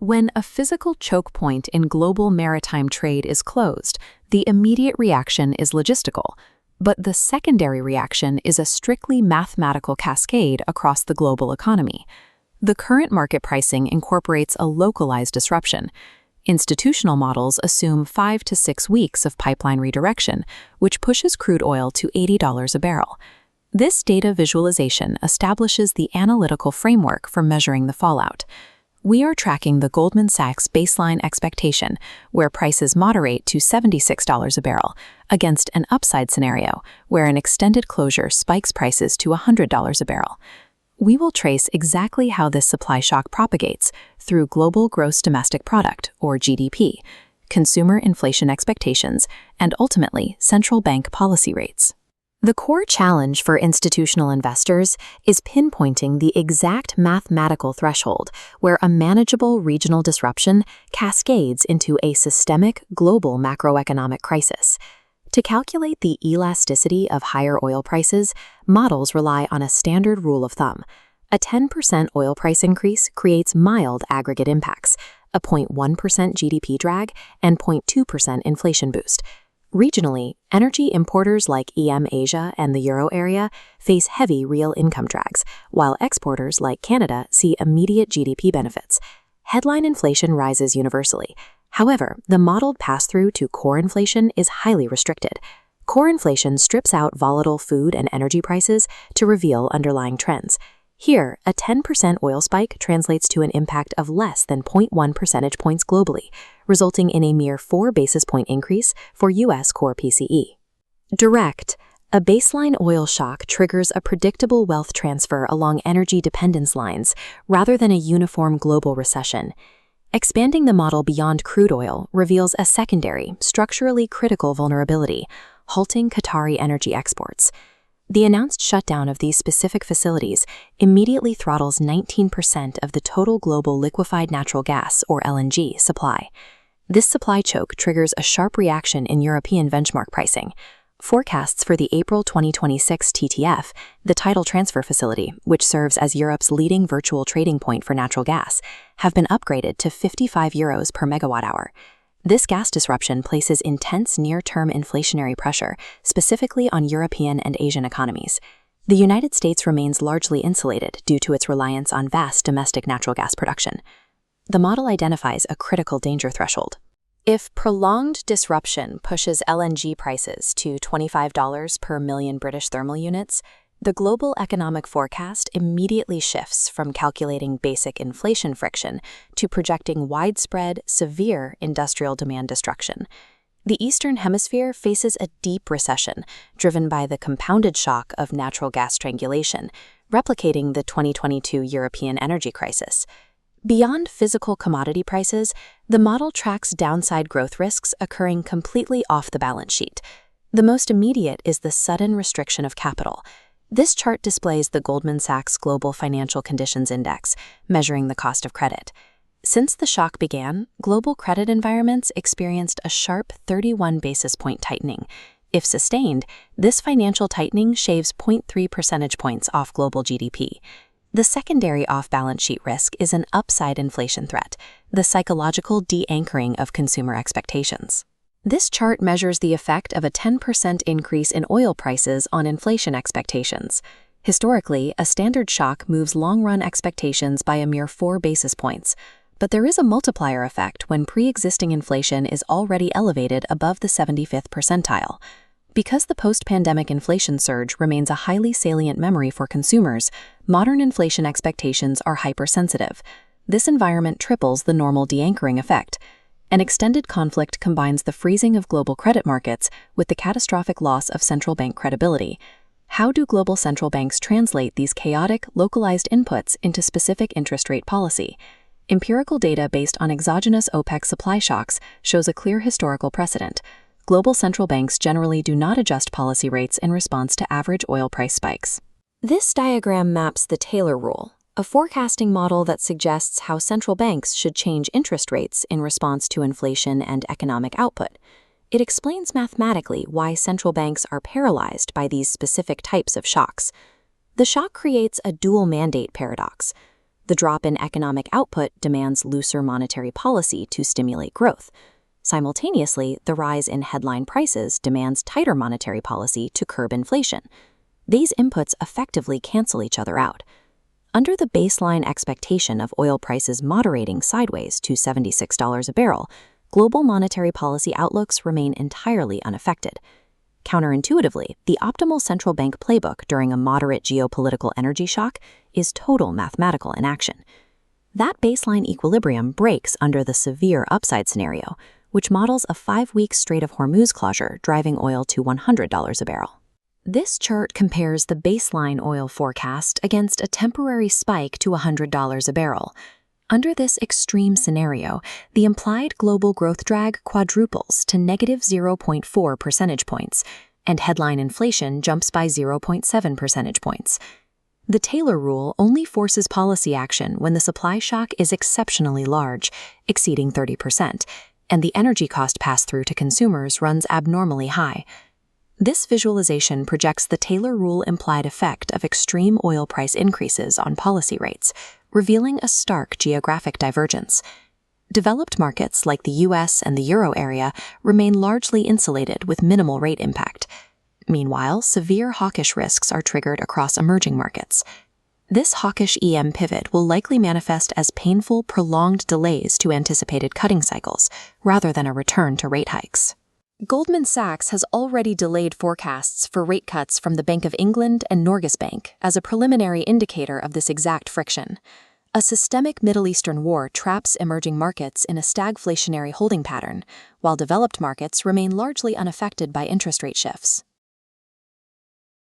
When a physical choke point in global maritime trade is closed, the immediate reaction is logistical, but the secondary reaction is a strictly mathematical cascade across the global economy. The current market pricing incorporates a localized disruption. Institutional models assume 5 to 6 weeks of pipeline redirection, which pushes crude oil to $80 a barrel. This data visualization establishes the analytical framework for measuring the fallout. We are tracking the Goldman Sachs baseline expectation, where prices moderate to $76 a barrel, against an upside scenario, where an extended closure spikes prices to $100 a barrel. We will trace exactly how this supply shock propagates through global gross domestic product, or GDP, consumer inflation expectations, and ultimately central bank policy rates. The core challenge for institutional investors is pinpointing the exact mathematical threshold where a manageable regional disruption cascades into a systemic global macroeconomic crisis. To calculate the elasticity of higher oil prices, models rely on a standard rule of thumb. A 10% oil price increase creates mild aggregate impacts, a 0.1% GDP drag, and 0.2% inflation boost. Regionally, energy importers like EM Asia and the Euro area face heavy real income drags, while exporters like Canada see immediate GDP benefits. Headline inflation rises universally. However, the modeled pass-through to core inflation is highly restricted. Core inflation strips out volatile food and energy prices to reveal underlying trends. Here, a 10% oil spike translates to an impact of less than 0.1 percentage points globally, resulting in a mere 4 basis point increase for U.S. core PCE. Direct. A baseline oil shock triggers a predictable wealth transfer along energy dependence lines rather than a uniform global recession. Expanding the model beyond crude oil reveals a secondary, structurally critical vulnerability, halting Qatari energy exports. The announced shutdown of these specific facilities immediately throttles 19% of the total global liquefied natural gas, or LNG, supply. This supply choke triggers a sharp reaction in European benchmark pricing. Forecasts for the April 2026 TTF, the tidal transfer facility, which serves as Europe's leading virtual trading point for natural gas, have been upgraded to €55 per megawatt hour. This gas disruption places intense near-term inflationary pressure, specifically on European and Asian economies. The United States remains largely insulated due to its reliance on vast domestic natural gas production. The model identifies a critical danger threshold. If prolonged disruption pushes LNG prices to $25 per million British thermal units, the global economic forecast immediately shifts from calculating basic inflation friction to projecting widespread, severe industrial demand destruction. The Eastern Hemisphere faces a deep recession driven by the compounded shock of natural gas strangulation, replicating the 2022 European energy crisis. Beyond physical commodity prices, the model tracks downside growth risks occurring completely off the balance sheet. The most immediate is the sudden restriction of capital. This chart displays the Goldman Sachs Global Financial Conditions Index, measuring the cost of credit. Since the shock began, global credit environments experienced a sharp 31 basis point tightening. If sustained, this financial tightening shaves 0.3 percentage points off global GDP. The secondary off-balance sheet risk is an upside inflation threat, the psychological de-anchoring of consumer expectations. This chart measures the effect of a 10% increase in oil prices on inflation expectations. Historically, a standard shock moves long-run expectations by a mere 4 basis points, but there is a multiplier effect when pre-existing inflation is already elevated above the 75th percentile. Because the post-pandemic inflation surge remains a highly salient memory for consumers, modern inflation expectations are hypersensitive. This environment triples the normal de-anchoring effect. An extended conflict combines the freezing of global credit markets with the catastrophic loss of central bank credibility. How do global central banks translate these chaotic, localized inputs into specific interest rate policy? Empirical data based on exogenous OPEC supply shocks shows a clear historical precedent. Global central banks generally do not adjust policy rates in response to average oil price spikes. This diagram maps the Taylor rule, a forecasting model that suggests how central banks should change interest rates in response to inflation and economic output. It explains mathematically why central banks are paralyzed by these specific types of shocks. The shock creates a dual mandate paradox. The drop in economic output demands looser monetary policy to stimulate growth. Simultaneously, the rise in headline prices demands tighter monetary policy to curb inflation. These inputs effectively cancel each other out. Under the baseline expectation of oil prices moderating sideways to $76 a barrel, global monetary policy outlooks remain entirely unaffected. Counterintuitively, the optimal central bank playbook during a moderate geopolitical energy shock is total mathematical inaction. That baseline equilibrium breaks under the severe upside scenario, which models a 5-week Strait of Hormuz closure driving oil to $100 a barrel. This chart compares the baseline oil forecast against a temporary spike to $100 a barrel. Under this extreme scenario, the implied global growth drag quadruples to negative 0.4 percentage points, and headline inflation jumps by 0.7 percentage points. The Taylor rule only forces policy action when the supply shock is exceptionally large, exceeding 30%, and the energy cost pass-through to consumers runs abnormally high. This visualization projects the Taylor rule implied effect of extreme oil price increases on policy rates, revealing a stark geographic divergence. Developed markets like the US and the Euro area remain largely insulated with minimal rate impact. Meanwhile, severe hawkish risks are triggered across emerging markets. This hawkish EM pivot will likely manifest as painful, prolonged delays to anticipated cutting cycles, rather than a return to rate hikes. Goldman Sachs has already delayed forecasts for rate cuts from the Bank of England and Norges Bank as a preliminary indicator of this exact friction. A systemic Middle Eastern war traps emerging markets in a stagflationary holding pattern, while developed markets remain largely unaffected by interest rate shifts.